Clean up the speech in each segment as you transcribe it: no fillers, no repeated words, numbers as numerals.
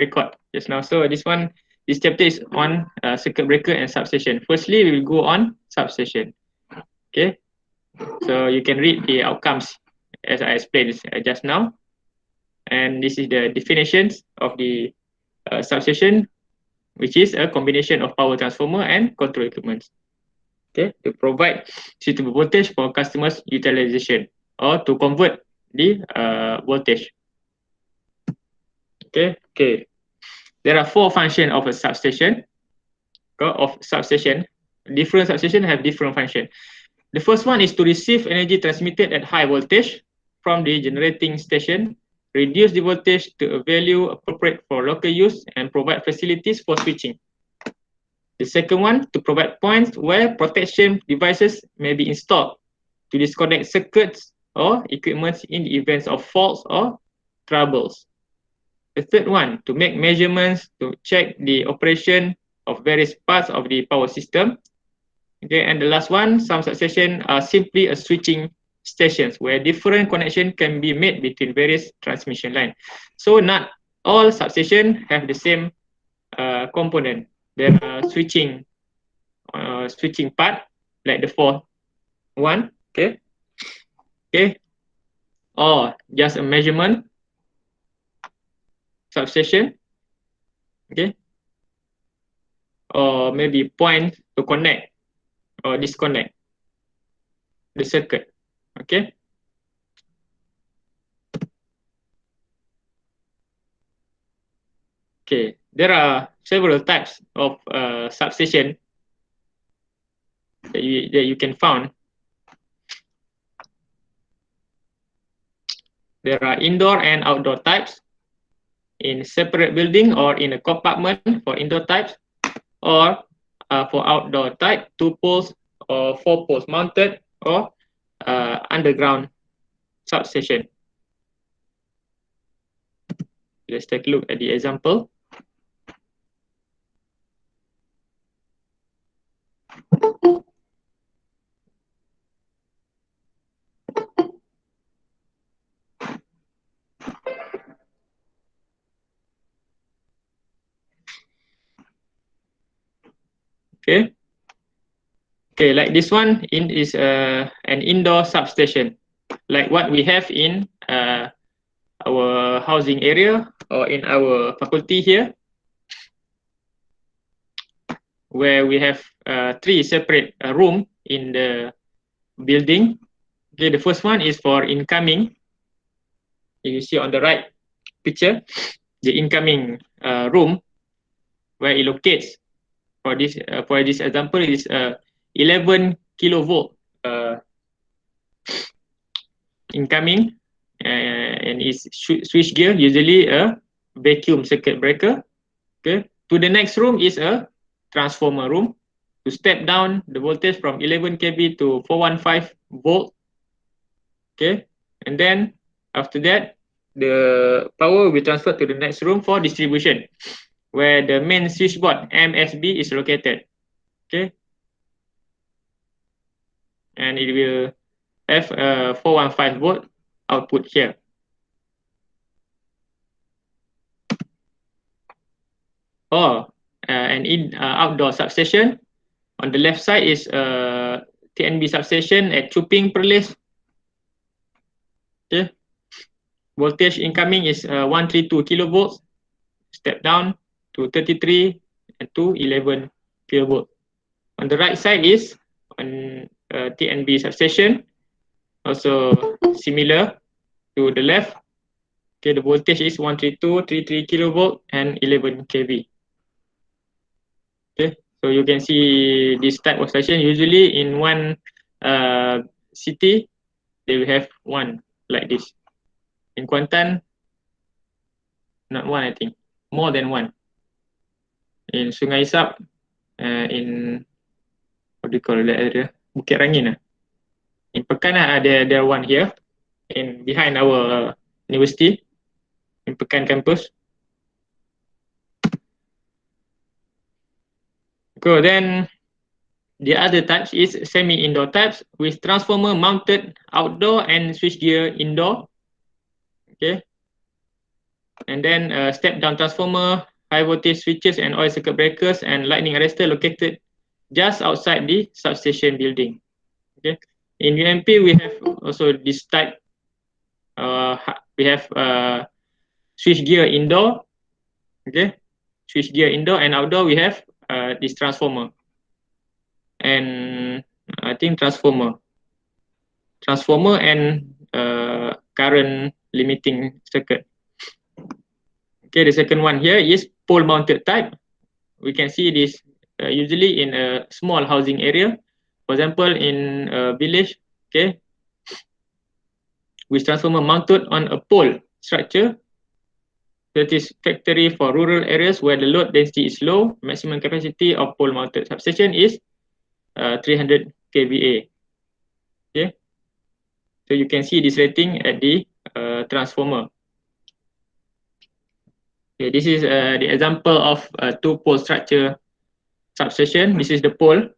record just now. So this chapter is on circuit breaker and substation. Firstly, we will go on substation. Okay, so you can read the outcomes as I explained just now, and this is the definitions of the substation, which is a combination of power transformer and control equipment. Okay, to provide suitable voltage for customers' utilization or to convert the voltage. Okay. There are 4 functions of a substation. Different substation have different function. The first one is to receive energy transmitted at high voltage from the generating station, reduce the voltage to a value appropriate for local use, and provide facilities for switching. The second one, to provide points where protection devices may be installed to disconnect circuits or equipment in the events of faults or troubles. The third one, to make measurements to check the operation of various parts of the power system. Okay, and the last one, some substations are simply a switching stations where different connection can be made between various transmission lines. So not all substations have the same component. There are switching part, like the fourth one, okay, or just a measurement substation, okay, or maybe point to connect or disconnect the circuit. Okay. Okay, there are several types of substation that you can find. There are indoor and outdoor types in separate building or in a compartment for indoor types, or for outdoor type, 2 poles or 4 poles mounted, or underground substation. Let's take a look at the example. Okay, like this one is an indoor substation, like what we have in our housing area or in our faculty here, where we have 3 separate rooms in the building. Okay, the first one is for incoming. You see on the right picture, the incoming room, where it locates. For this example, is 11 kilovolt incoming, and is switch gear, usually a vacuum circuit breaker. Okay, to the next room is a transformer room to step down the voltage from 11 kV to 415 volt. Okay, and then after that, the power will be transferred to the next room for distribution, where the main switchboard MSB is located. Okay, and it will have a 415 volt output here. Or an outdoor substation. On the left side is a TNB substation at Chuping Perlis. Okay, voltage incoming is 132 kilovolts, step down to 33 and to 11 kilovolt. On the right side is on TNB substation, also similar to the left. Okay, the voltage is 132, 33 kilovolt and 11 kV. Okay, so you can see this type of station usually in one city, they will have one like this. In Kuantan, not one, I think, more than one. In Sungai Isap, in what do you call that area? Bukit Rangin. In Pekan, there one here, in behind our university, in Pekan campus. So then the other types is semi-indoor types with transformer mounted outdoor and switchgear indoor. Okay. And then step down transformer, high voltage switches and oil circuit breakers and lightning arrestor located just outside the substation building. Okay. In UMP, we have also this type. We have switch gear indoor. Okay. Switch gear indoor, and outdoor we have this transformer. And I think transformer and current limiting circuit. Okay, the second one here is pole mounted type. We can see this usually in a small housing area. For example, in a village, okay, with transformer mounted on a pole structure that is factory for rural areas where the load density is low. Maximum capacity of pole mounted substation is 300 kVA. Okay, so you can see this rating at the transformer. Okay, this is the example of a two-pole structure substation. This is the pole.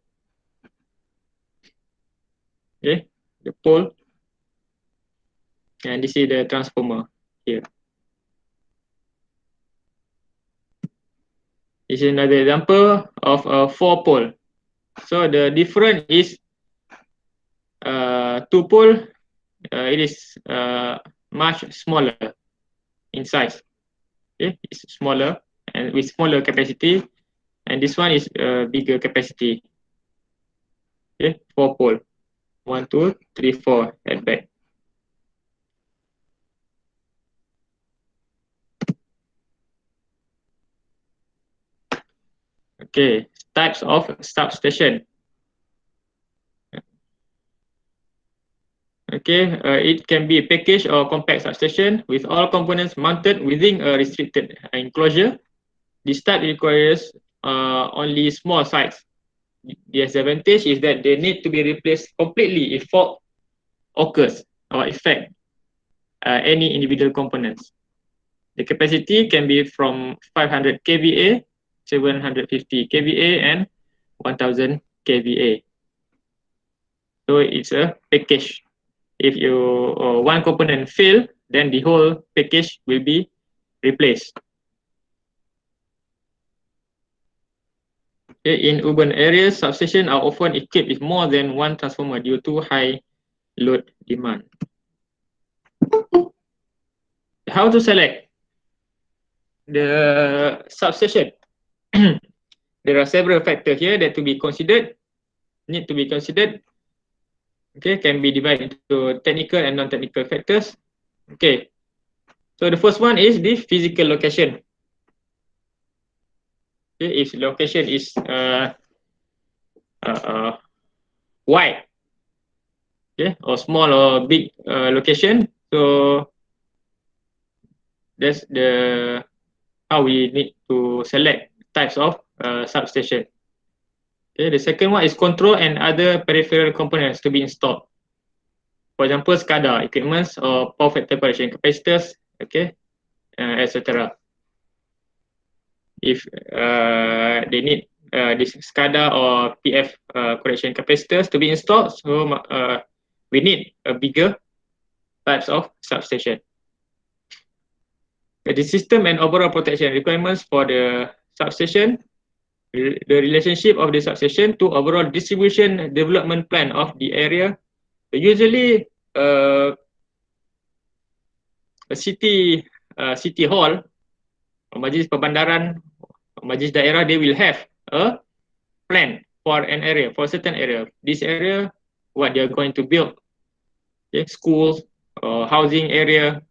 Okay, the pole, and this is the transformer here. This is another example of a four-pole. So the difference is two-pole. It is much smaller in size. Okay, it's smaller and with smaller capacity, and this one is bigger capacity. Okay, four-pole. 1, 2, 3, 4 at back. Okay, types of substation. Okay, it can be a package or compact substation with all components mounted within a restricted enclosure. This type requires only small sites. The disadvantage is that they need to be replaced completely if fault occurs or affect any individual components. The capacity can be from 500 kVA, 750 kVA, and 1000 kVA. So it's a package. If one component fail, then the whole package will be replaced. Okay, in urban areas, substations are often equipped with more than one transformer due to high load demand. How to select the substation? There are several factors here that need to be considered. Okay, can be divided into technical and non-technical factors. Okay, so the first one is the physical location. Okay, if location is wide, okay, or small or big location, so that's the how we need to select types of substation. Okay, the second one is control and other peripheral components to be installed. For example, SCADA equipments or power factor correction capacitors, okay, etc. If they need this SCADA or PF correction capacitors to be installed, so we need a bigger types of substation. The system and overall protection requirements for the substation, the relationship of the substation to overall distribution development plan of the area. Usually, a city hall, majlis perbandaran, majlis daerah, they will have a plan for an area, for a certain area. This area, what they are going to build, okay, schools or housing area,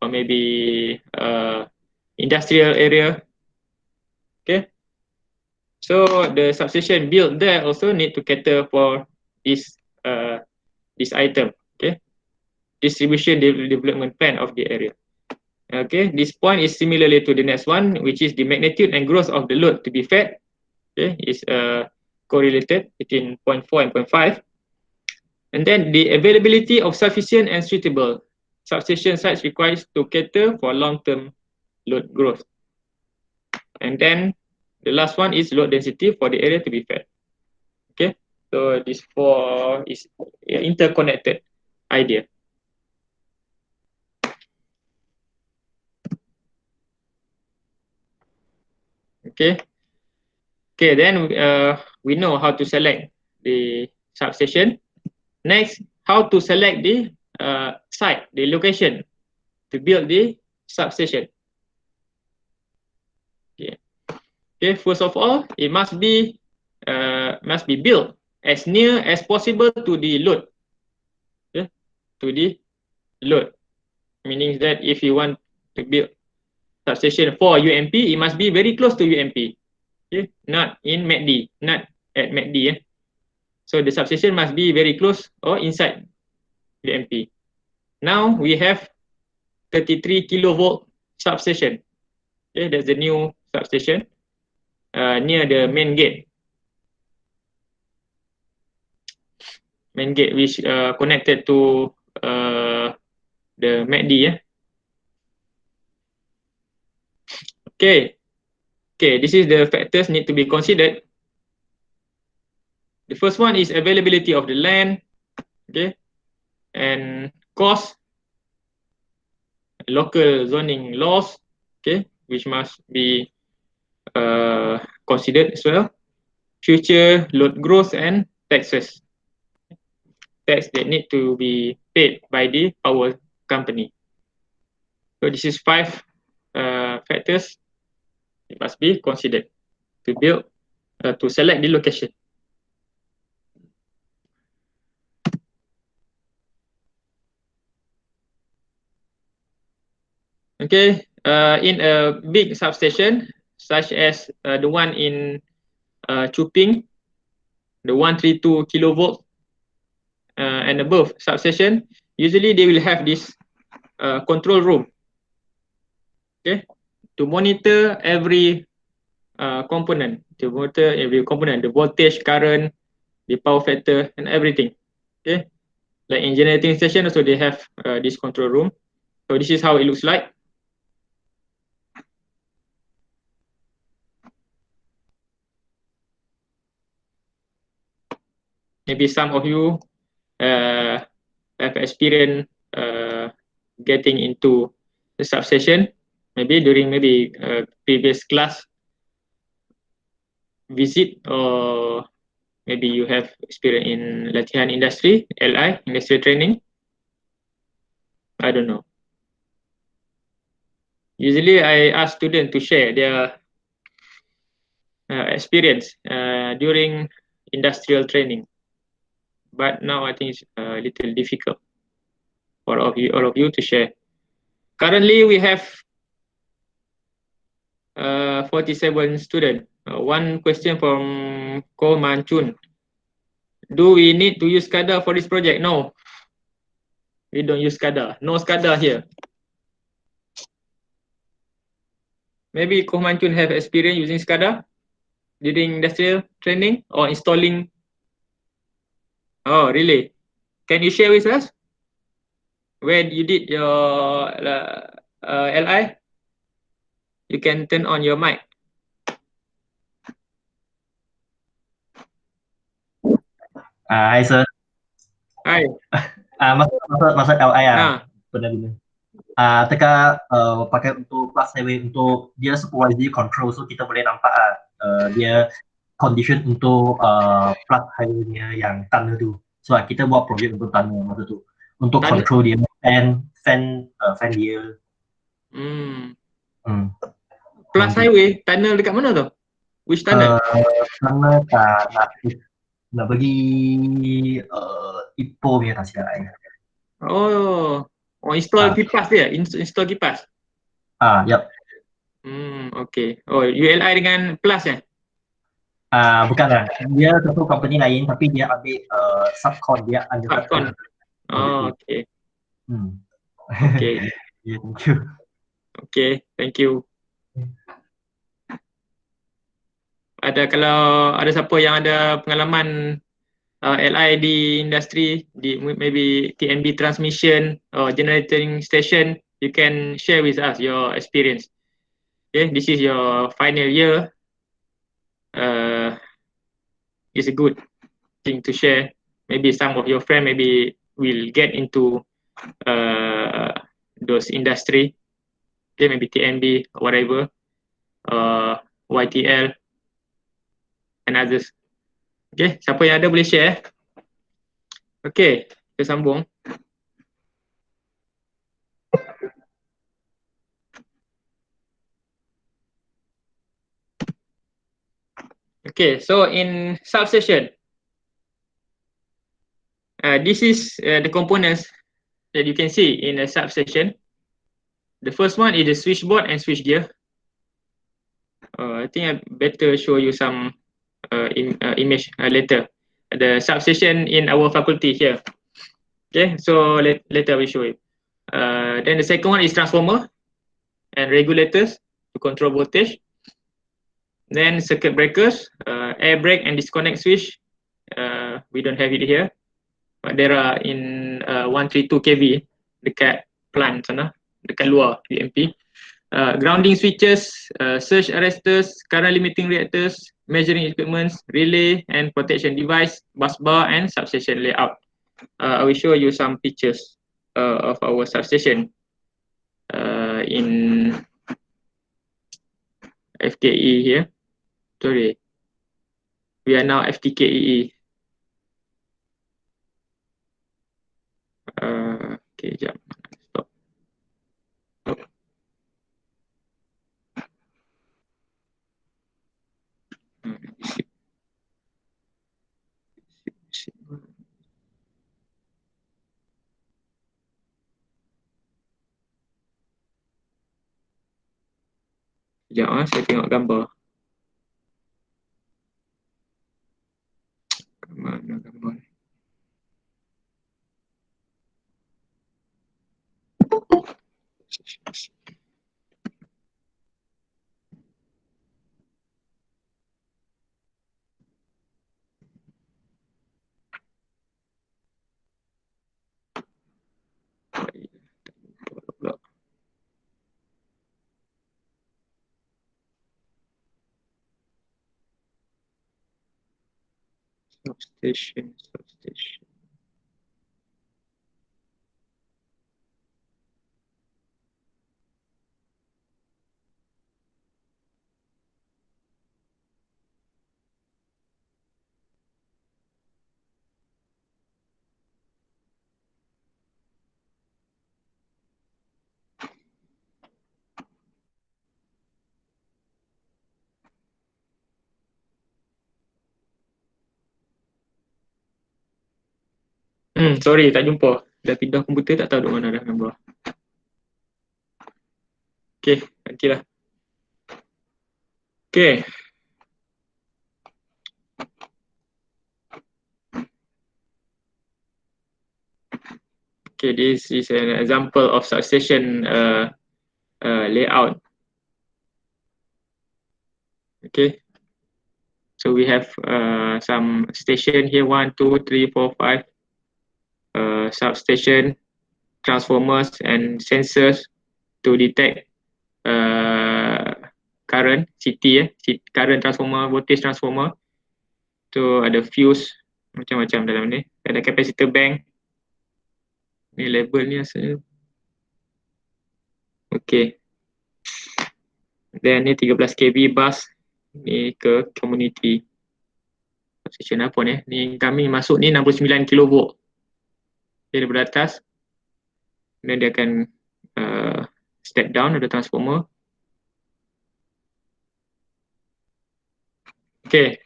or maybe industrial area. Okay, so the substation built there also need to cater for this item. Okay, distribution development plan of the area. Okay, this point is similarly to the next one, which is the magnitude and growth of the load to be fed. Okay, is correlated between 0.4 and 0.5. And then the availability of sufficient and suitable substation sites requires to cater for long-term load growth. And then the last one is load density for the area to be fed. Okay, so this four is interconnected idea. Okay. Okay, then we know how to select the substation. Next, how to select the site, the location to build the substation. Okay. Okay. First of all, it must be built as near as possible to the load. Okay. To the load, meaning that if you want to build substation for UMP, it must be very close to UMP. Okay, not in MACD, not at MACD. So the substation must be very close or inside UMP. Now we have 33 kilovolt substation. Okay, that's the new substation near the main gate. Main gate which connected to the MACD. Okay. Okay, this is the factors need to be considered. The first one is availability of the land, okay, and cost, local zoning laws, okay, which must be considered as well. Future load growth and taxes, tax that need to be paid by the power company. So this is 5 factors it must be considered to build to select the location. Okay, in a big substation such as the one in Chuping, the 132 kilovolt and above substation, usually they will have this control room, okay, to monitor every component, the voltage, current, the power factor, and everything. Okay, like in generating station also they have this control room. So this is how it looks like. Maybe some of you have experience getting into the substation, maybe during previous class visit, or maybe you have experience in latihan industry, LI, industrial training. I don't know. Usually I ask students to share their experience during industrial training, but now I think it's a little difficult for all of you to share. Currently, we have 47 students. One question from Ko Manchun. Do we need to use SCADA for this project? No, we don't use SCADA. No SCADA here. Maybe Ko Manchun have experience using SCADA during industrial training or installing. Oh, really? Can you share with us when you did your LI? You can turn on your mic. Hai sir. Hai. Maksud LI Ah. benar-benar. Teka pakai untuk class highway untuk dia supervisory control, so kita boleh nampak dia condition untuk plug highway-nya yang tunnel tu. So kita buat project untuk tunnel masa tu. Untuk Tunnel. control dia fan dia. Plus highway, tunnel dekat mana tu? Which tunnel? Tunnel nak bagi Ipoh punya tak silap saya. Oh, install kipas dia, install kipas. Yep. Okay. Oh, ULI dengan Plus ya? Bukan lah. Dia satu company lain tapi dia ambil subcon dia under Subcon. Oh, okay. Okay. Yeah, thank you. Okay, thank you. Kalau ada siapa yang ada pengalaman LI di industri, di maybe TNB transmission or generating station, you can share with us your experience. Okay, this is your final year. It's a good thing to share. Maybe some of your friends maybe will get into those industry. Okay, maybe TNB or whatever. YTL, and others. Okay, siapa yang ada boleh share. Okay, kita sambung. Okay, so in substation, this is the components that you can see in a substation. The first one is the switchboard and switchgear. I think I better show you some image later. The substation in our faculty here. Okay, so later we show you. Then the second one is transformer and regulators to control voltage. Then circuit breakers, air brake and disconnect switch. We don't have it here, but there are in 132 kV dekat plant sana, dekat luar UMP. Grounding switches, surge arresters, current limiting reactors, measuring equipments, relay and protection device, bus bar and substation layout. I will show you some pictures of our substation in FKE here. Sorry, we are now FTKEE. Okay, jap. Stop. Sekejap, saya tengok gambar. Mana gambar? Substation. Sorry, tak jumpa. Dah pindah komputer, tak tahu di mana dah gambar. Okay, nantilah. Okay. Okay, this is an example of substation layout. Okay. So we have some station here, 1, 2, 3, 4, 5. Substation, transformers and sensors to detect current, CT, current transformer, voltage transformer. So ada fuse, macam-macam dalam ni. Ada capacitor bank. Ni label ni asalnya. Okay. Then ni 13 kV bus. Ni ke community. Substation apa ni? Ni kami masuk ni 69 kV. Dia daripada atas. Kemudian dia akan step down, ada transformer. Okay.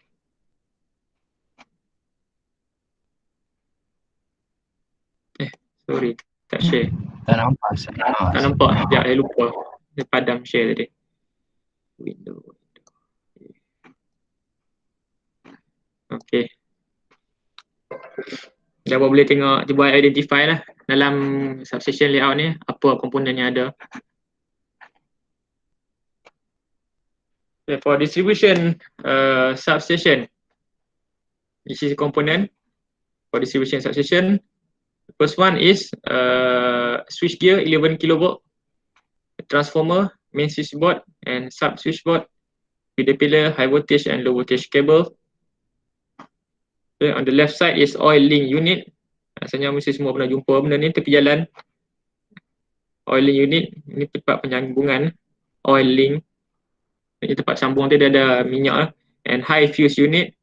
Sorry, tak share. Tak nampak saya. Tak nampak. Sekejap, saya lupa. Saya padam share tadi. Window. Okay. Dah boleh tengok, cuba identify lah dalam substation layout ni apa komponen yang ada. Okay, for distribution substation, this is a component for distribution substation. The first one is switchgear 11 kV, transformer, main switchboard and sub switchboard with the pillar, high voltage and low voltage cable. Okay, on the left side is oil link unit. Rasanya mesti semua pernah jumpa benda ni tepi jalan. Oil link unit, ini tempat penyambungan oil link. Di tempat sambung tu dia ada minyak lah. And high fuse unit.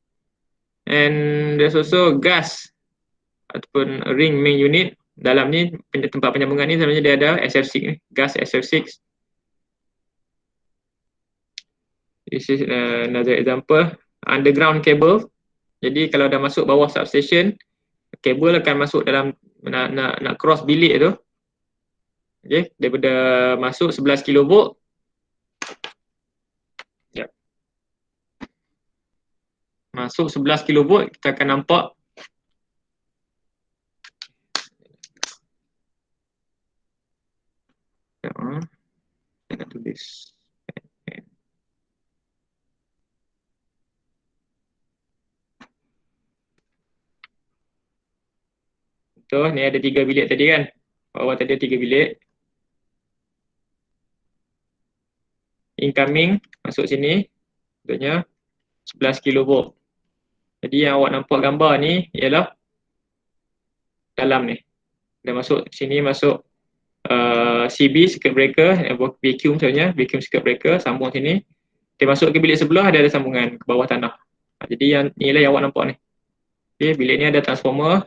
And there's also gas ataupun ring main unit. Dalam ni tempat penyambungan ni sebenarnya dia ada SF6 ni, gas SF6. This is another example. Underground cable. Jadi kalau dah masuk bawah substation, kabel akan masuk dalam nak cross bilik tu. Okay, daripada masuk 11 kV. Yep. Masuk 11 kV, kita akan nampak saya nak tulis. So, ni ada 3 bilik tadi kan. Bawah tadi ada 3 bilik. Incoming masuk sini. Contohnya 11 kV. Jadi yang awak nampak gambar ni ialah dalam ni. Dah masuk sini, masuk CB circuit breaker, vacuum sebenarnya, vacuum circuit breaker, sambung sini. Dia masuk ke bilik sebelah, ada sambungan ke bawah tanah. Jadi yang inilah yang awak nampak ni. Okay, bilik ni ada transformer.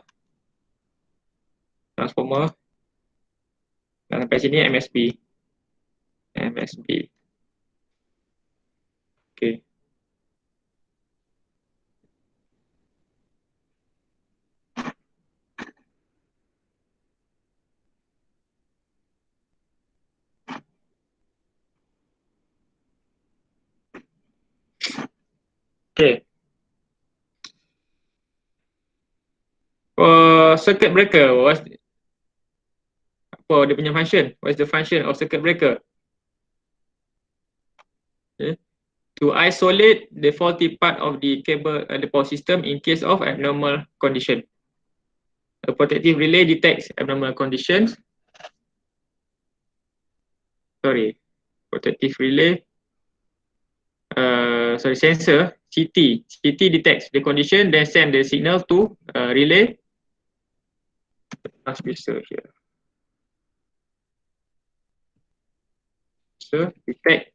Dan sampai sini MSB. Okay. Okay. For circuit breaker, apa dia punya function? What's the function of circuit breaker? Okay. To isolate the faulty part of the cable the power system in case of abnormal condition. A protective relay detects abnormal conditions. Protective relay. Sensor CT detects the condition, then send the signal to relay. Transmitter here. So detect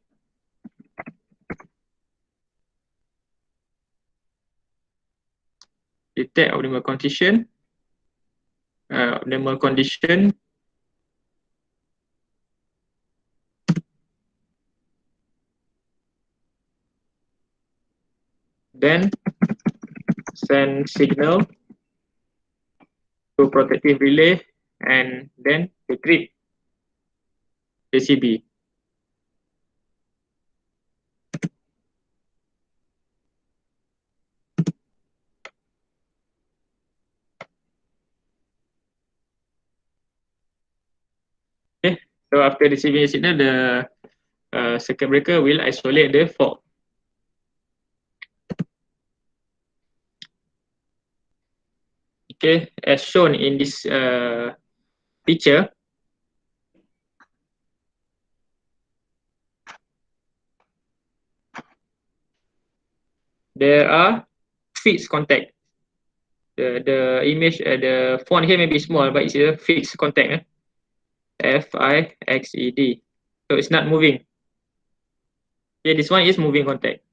abnormal condition. Then send signal to protective relay and then decrypt the CB. Okay, so after receiving the signal, the circuit breaker will isolate the fault. Okay, as shown in this picture, there are fixed contact. The image, the font here may be small, but it's a fixed contact. FIXED. So it's not moving. Okay, this one is moving contact.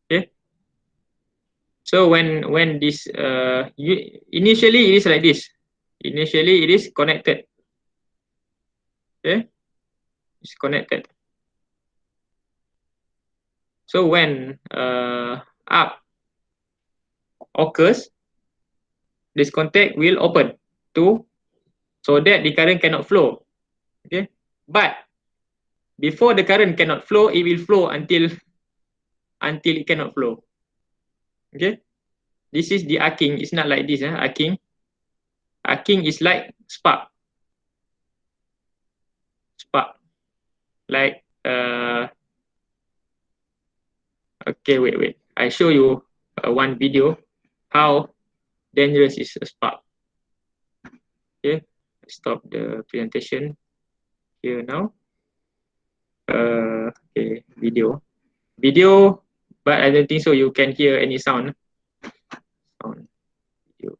Okay. So when this initially it is like this. Initially it is connected. Okay, it's connected. So when up occurs, this contact will open so that the current cannot flow. Okay, but before the current cannot flow, it will flow until it cannot flow. Okay, this is the arcing. It's not like this. Arcing is like spark. Like okay, wait. I show you one video how dangerous is a spark. Okay, stop the presentation here now. Okay, video, but I don't think so you can hear any sound. Video.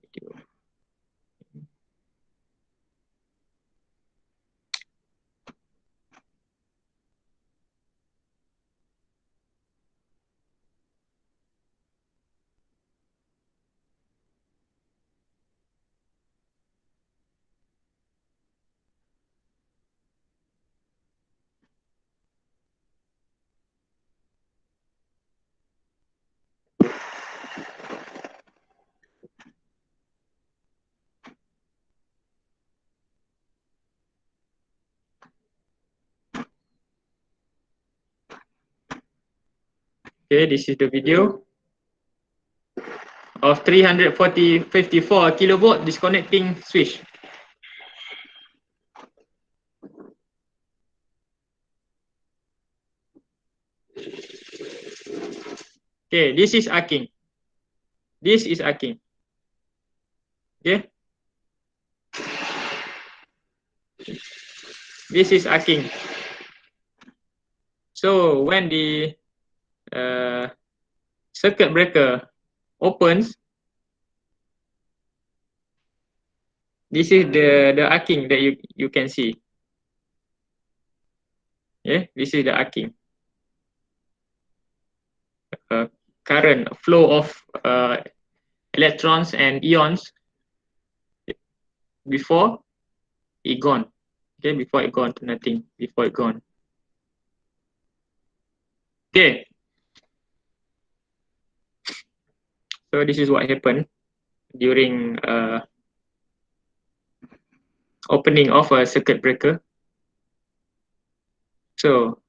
Okay, this is the video of 354 kilovolt disconnecting switch. Okay, this is arcing. This is arcing. Okay. This is arcing. So when the circuit breaker opens, this is the arcing that you can see. Yeah, this is the arcing. Current flow of electrons and ions before it gone. Okay, before it gone to nothing. Before it gone. Okay. So this is what happened during opening of a circuit breaker. So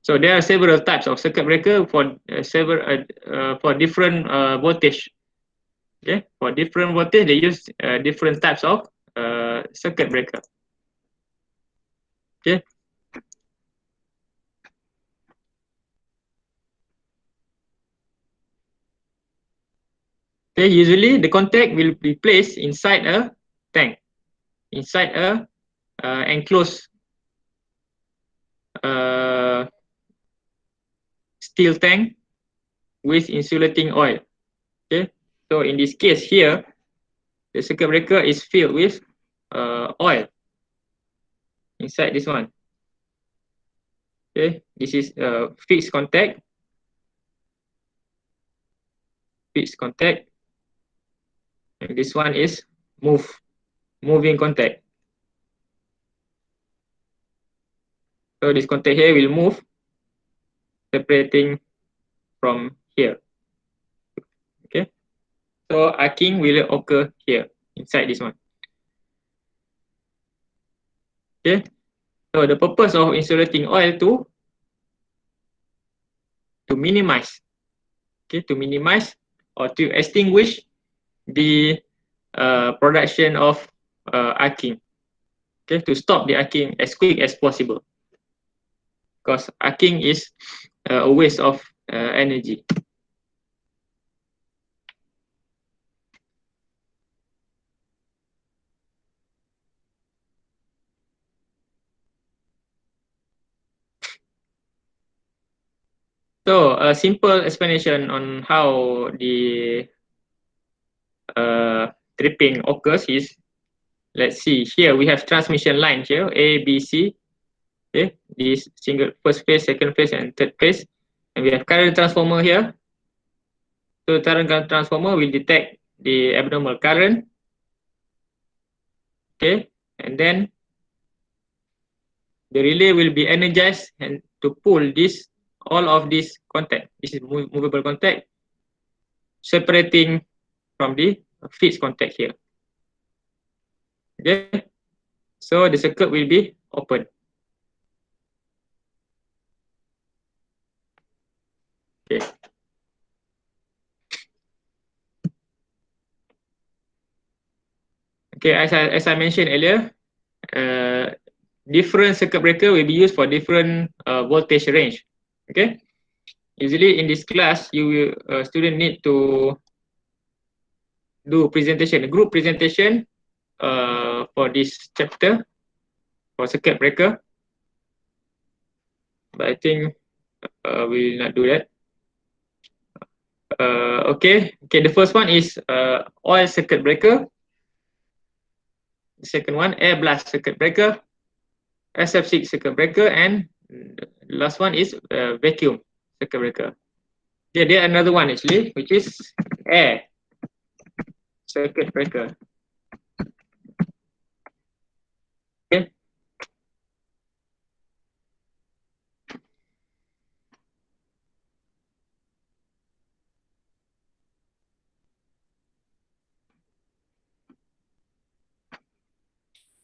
there are several types of circuit breaker for for different voltage. Okay, for different voltage they use different types of circuit breaker. Okay. Okay, usually the contact will be placed inside a tank, inside a enclosed steel tank with insulating oil. Okay, so in this case here, the circuit breaker is filled with oil inside this one. Okay, this is fixed contact. Fixed contact. And this one is moving contact. So this contact here will move, separating from here. Okay, so arcing will occur here inside this one. Okay, so the purpose of insulating oil to minimize, okay, to minimize or to extinguish the production of arcing. Okay, to stop the arcing as quick as possible, because arcing is a waste of energy. So a simple explanation on how the tripping occurs is, let's see, here we have transmission line here, A, B, C. Okay, this single first phase, second phase, and third phase. And we have current transformer here. So current transformer will detect the abnormal current. Okay, and then the relay will be energized and to pull this, all of this contact. This is movable contact, separating from the fixed contact here. Okay, so the circuit will be open. Okay. Okay, as I mentioned earlier, different circuit breaker will be used for different voltage range. Okay, usually in this class, you will student need to do presentation, a group presentation for this chapter for circuit breaker. But I think we will not do that. Okay, the first one is oil circuit breaker. The second one, air blast circuit breaker, SF6 circuit breaker, and the last one is vacuum circuit breaker. Yeah, there another one actually, which is air circuit breaker. Okay.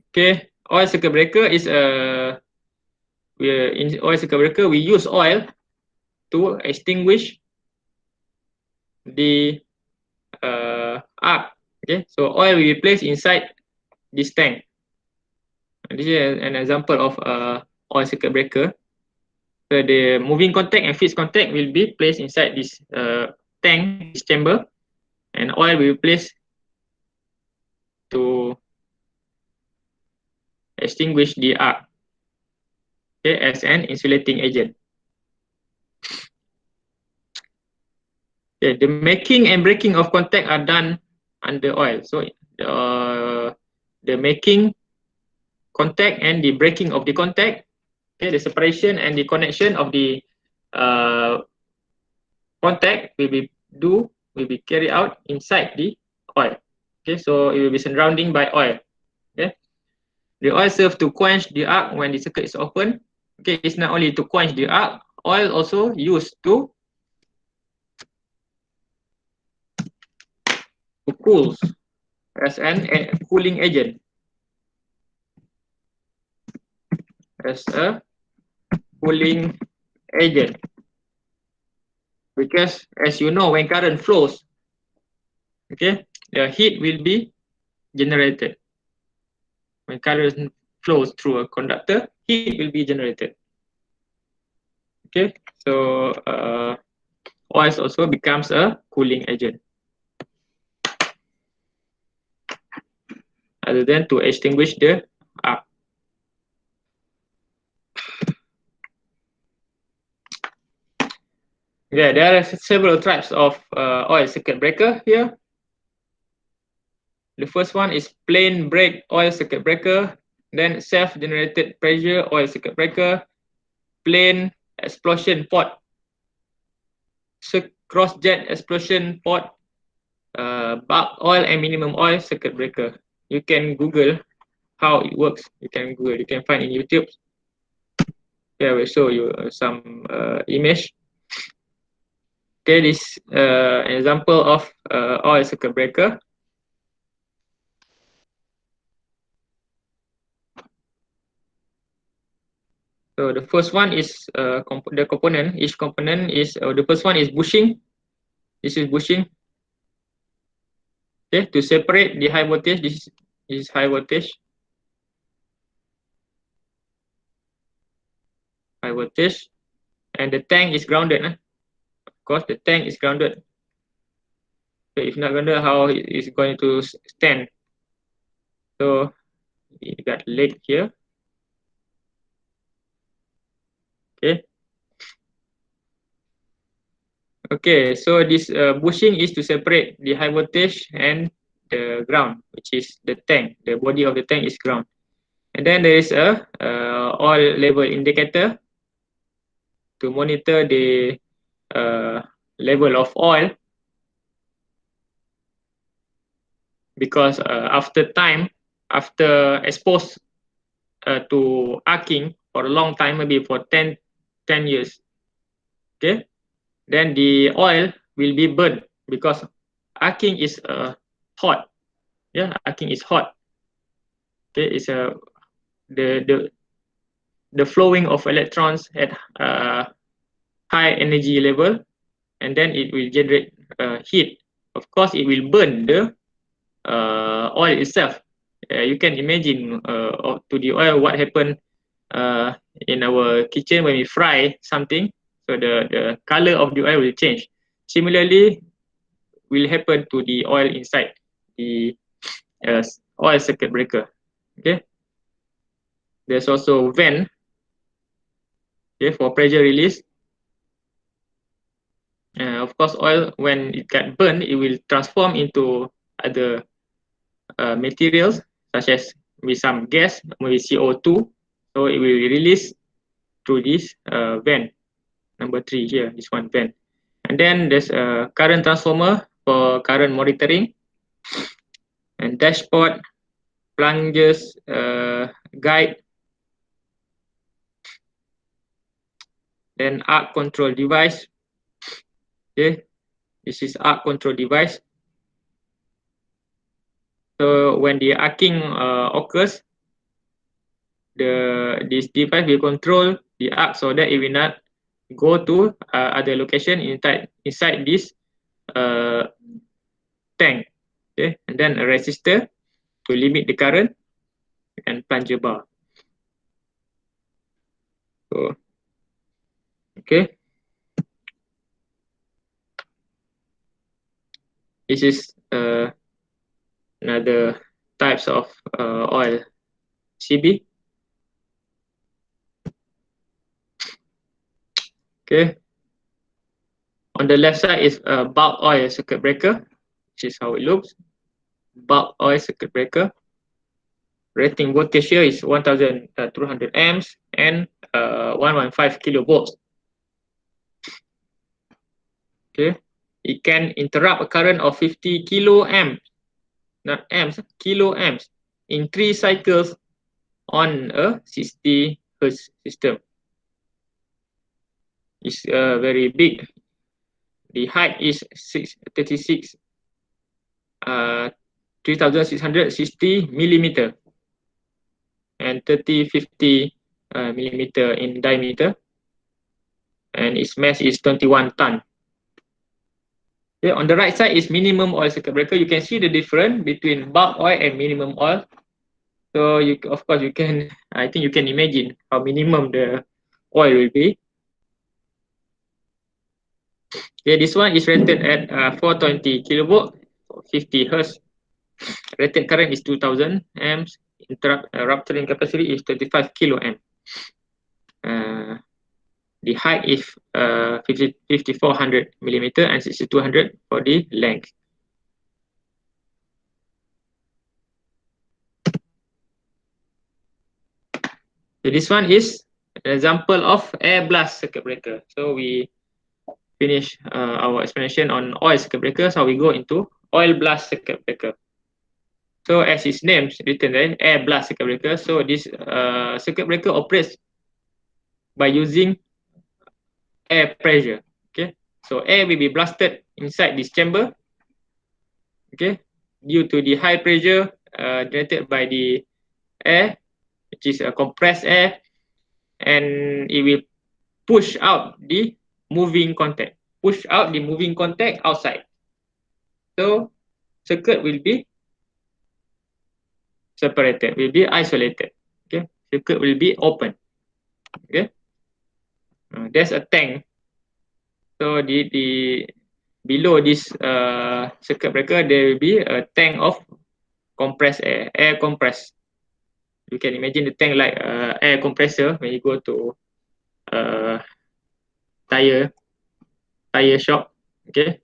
Okay, oil circuit breaker is in oil circuit breaker we use oil to extinguish the arc. Okay, so oil will be placed inside this tank. This is an example of oil circuit breaker. So the moving contact and fixed contact will be placed inside this tank, this chamber, and oil will be placed to extinguish the arc, okay, as an insulating agent. Okay, the making and breaking of contact are done under oil. So the making contact and the breaking of the contact, okay, the separation and the connection of the contact will be carried out inside the oil. Okay, so it will be surrounding by oil. Okay, the oil serves to quench the arc when the circuit is open. Okay, it's not only to quench the arc, oil also used to cool as a cooling agent. As a cooling agent. Because as you know, when current flows, okay, the heat will be generated. When current flows through a conductor, heat will be generated. Okay, so oil also becomes a cooling agent, other than to extinguish the arc. Yeah, there are several types of oil circuit breaker here. The first one is plain break oil circuit breaker, then self-generated pressure oil circuit breaker, plain explosion port, cross-jet explosion port, bulk oil and minimum oil circuit breaker. You can Google how it works. You can Google. You can find in YouTube. Okay, I will show you some image. Okay, this an example of oil circuit breaker. So the first one is the component. Each component is the first one is bushing. This is bushing. Okay, to separate the high voltage. This is high voltage. High voltage, and the tank is grounded. Of course, the tank is grounded. So if not grounded, how it is going to stand? So you got leg here. Okay. Okay, so this bushing is to separate the high voltage and the ground, which is the tank. The body of the tank is ground. And then there is a oil level indicator to monitor the level of oil, because after exposed to arcing for a long time, maybe for 10 years, okay, then the oil will be burned, because arcing is hot. Yeah, arcing is hot. Okay, it's the flowing of electrons at high energy level, and then it will generate heat. Of course, it will burn the oil itself. You can imagine to the oil what happened in our kitchen when we fry something. So the color of the oil will change. Similarly, will happen to the oil inside the oil circuit breaker. Okay. There's also vent, okay, for pressure release. Of course, oil, when it got burned, it will transform into other materials, such as with some gas, maybe CO2. So it will release through this vent, number 3 here, this one vent. And then there's a current transformer for current monitoring, and dashboard, plungers, guide, then arc control device. Okay, this is arc control device. So when the arcing occurs, this device will control the arc so that it will not go to other location inside this tank. Okay, and then a resistor to limit the current, and plunger bar. So, okay, this is another types of oil CB. Okay, on the left side is a bulk oil circuit breaker, which is how it looks. Bulk oil circuit breaker. Rating voltage here is 1200 amps and 115 kilovolts. Okay, it can interrupt a current of 50 kilo amps, not amps, kilo amps in 3 cycles on a 60 Hz system. It's very big. The height is 36 3660 millimeter and 3050 millimeter in diameter, and its mass is 21 ton. Okay, on the right side is minimum oil circuit breaker. You can see the difference between bulk oil and minimum oil. So of course you can, I think you can imagine how minimum the oil will be. Okay, this one is rated at 420 kilovolt, 50 hertz. Rated current is 2000 amps. Rupturing capacity is 25 kilo amp. The height is 5400 millimeter and 6200 for the length. So this one is an example of air blast circuit breaker. So we finish our explanation on oil circuit breaker. So we go into oil blast circuit breaker. So as its name written there, air blast circuit breaker. So this circuit breaker operates by using air pressure. Okay, so air will be blasted inside this chamber. Okay, due to the high pressure generated by the air, which is a compressed air, and it will push out the moving contact. Push out the moving contact outside. So circuit will be separated, will be isolated. Okay, circuit will be open. Okay, there's a tank. So the below this circuit breaker, there will be a tank of compressed air compressed. You can imagine the tank like air compressor when you go to tire shop. Okay,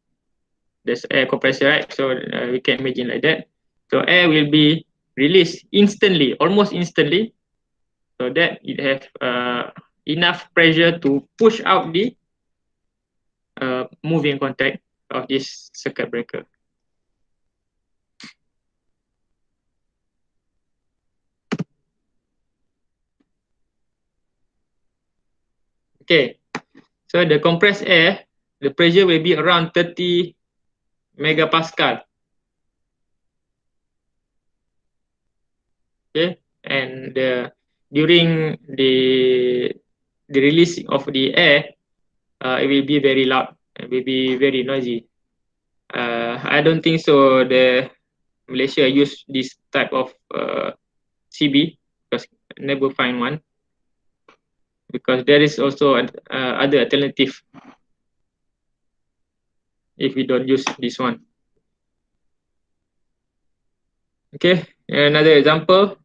there's air compressor, right? So we can imagine like that. So air will be released instantly, almost instantly, so that it have enough pressure to push out the moving contact of this circuit breaker. Okay, so the compressed air, the pressure will be around 30 megapascal. Okay, and during the release of the air, it will be very loud. It will be very noisy. I don't think so. The Malaysia use this type of CB because I never find one. Because there is also other alternative if we don't use this one. Okay, another example,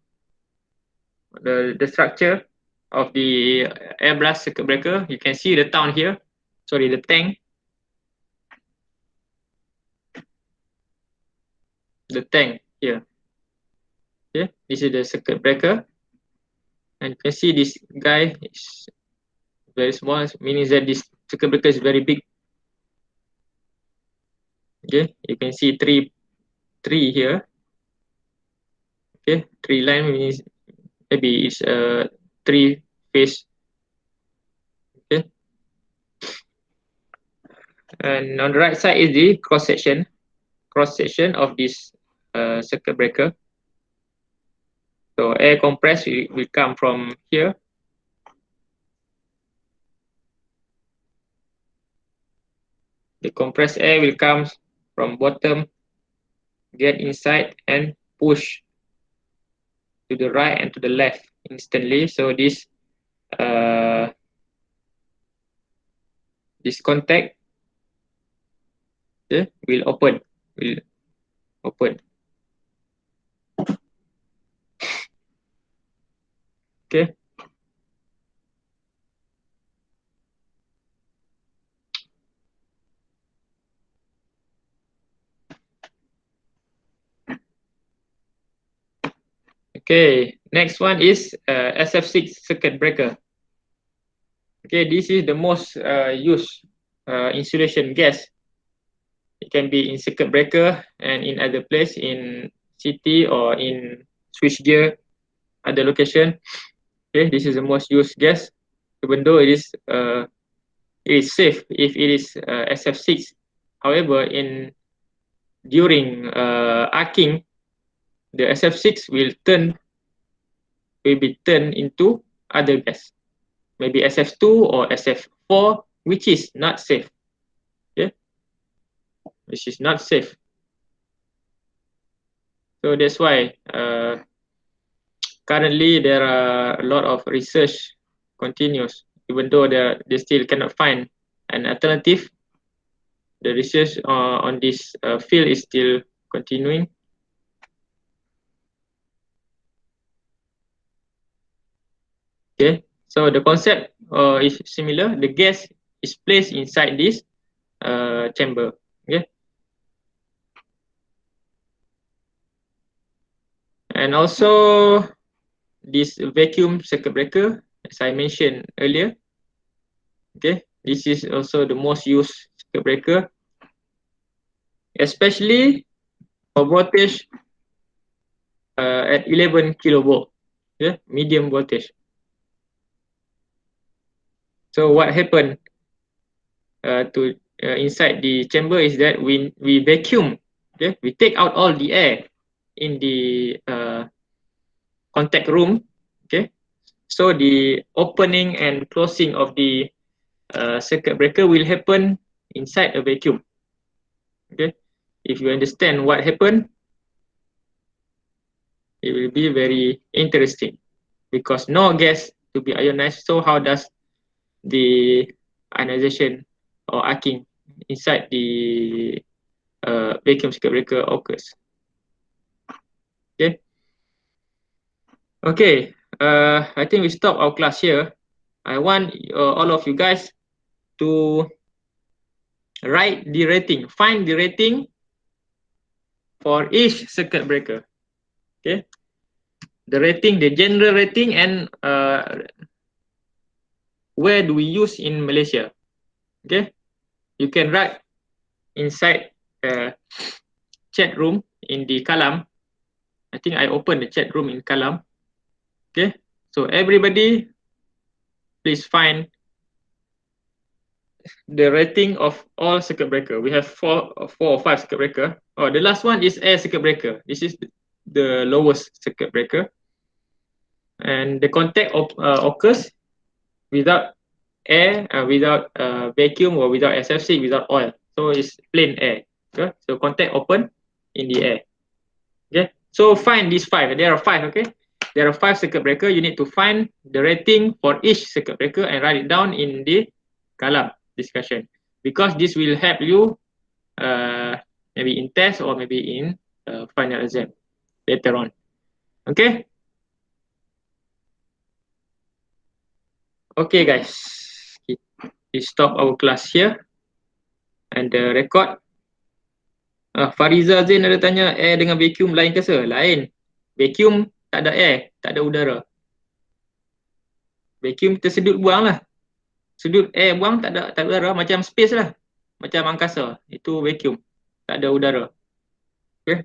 the structure of the air blast circuit breaker. You can see the town here, sorry, the tank. The tank here. Okay, this is the circuit breaker. And you can see this guy is very small, meaning that this circuit breaker is very big. Okay, you can see three here. Okay, three line means maybe it's a three phase. Okay, and on the right side is the cross section of this circuit breaker. So air compress will come from here. The compressed air will come from bottom, get inside and push to the right and to the left instantly. So this contact will open. Okay. Okay, next one is SF6 circuit breaker. Okay, this is the most used insulation gas. It can be in circuit breaker and in other place in city or in switchgear, other location. Okay, this is the most used gas, even though it is safe if it is SF6. However, during arcing, the SF6 will be turned into other gas, maybe SF2 or SF4, which is not safe. Okay, which is not safe. So that's why currently there are a lot of research continues, even though they still cannot find an alternative. The research on this field is still continuing. Okay, so the concept is similar. The gas is placed inside this chamber. Okay, and also this vacuum circuit breaker, as I mentioned earlier. Okay, this is also the most used circuit breaker, especially for voltage at 11 kilovolt, medium voltage. So what happened to inside the chamber is that we vacuum, okay, we take out all the air in the contact room, okay. So the opening and closing of the circuit breaker will happen inside a vacuum. Okay, if you understand what happened, it will be very interesting because no gas to be ionized. So how does the ionization or arcing inside the vacuum circuit breaker occurs? Okay. Okay. I think we stop our class here. I want all of you guys to write the rating, find the rating for each circuit breaker. Okay, the rating, the general rating, and where do we use in Malaysia. Okay, you can write inside chat room in the Kalam. I think I opened the chat room in Kalam. Okay, so everybody please find the rating of all circuit breaker. We have four or five circuit breaker. Oh, the last one is air circuit breaker. This is the lowest circuit breaker, and the contact occurs without air, without vacuum, or without SF6, without oil. So it's plain air. Okay, so contact open in the air. Okay, so find these five. There are five. Okay, there are five circuit breaker. You need to find the rating for each circuit breaker and write it down in the column discussion, because this will help you maybe in test or maybe in final exam later on. Okay. Okay, guys. We stop our class here and the record. Fariza Zain ada tanya, air dengan vacuum lain ke sir? Lain. Vacuum tak ada air, tak ada udara. Vacuum kita sedut buang lah. Sedut air buang tak ada udara, macam space lah. Macam angkasa. Itu vacuum. Tak ada udara. Okay.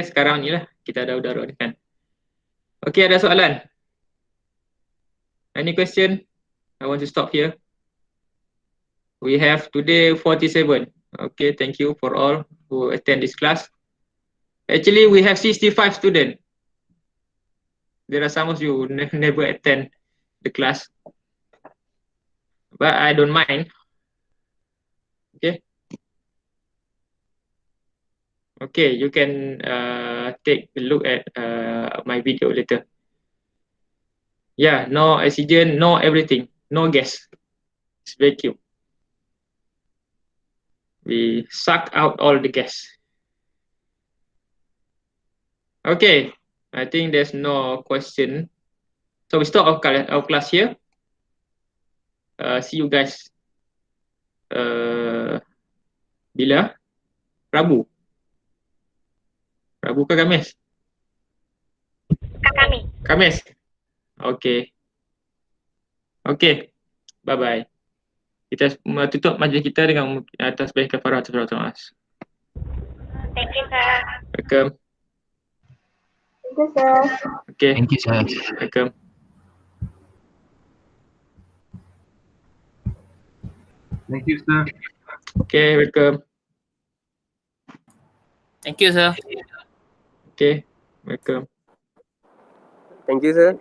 Sekarang ni lah kita ada udara ni kan. Okay, ada soalan? Any question? I want to stop here. We have today 47. Okay, thank you for all who attend this class. Actually, we have 65 students. There are some of you who never attend the class, but I don't mind. Okay. Okay, you can take a look at my video later. Yeah, no oxygen, no everything, no gas. It's vacuum. We suck out all the gas. Okay, I think there's no question. So we stop our class here. See you guys. Bila? Rabu. Rabu ke Khamis? Khamis. Okay. Okay. Bye bye. Kita tutup majlis kita dengan atas baik kafarah atas. Thank you, sir. Welcome. Thank you, sir. Okay. Thank you, sir. Welcome. Thank you, sir. Okay, welcome. Thank you, sir. Okay, welcome. Thank you, sir.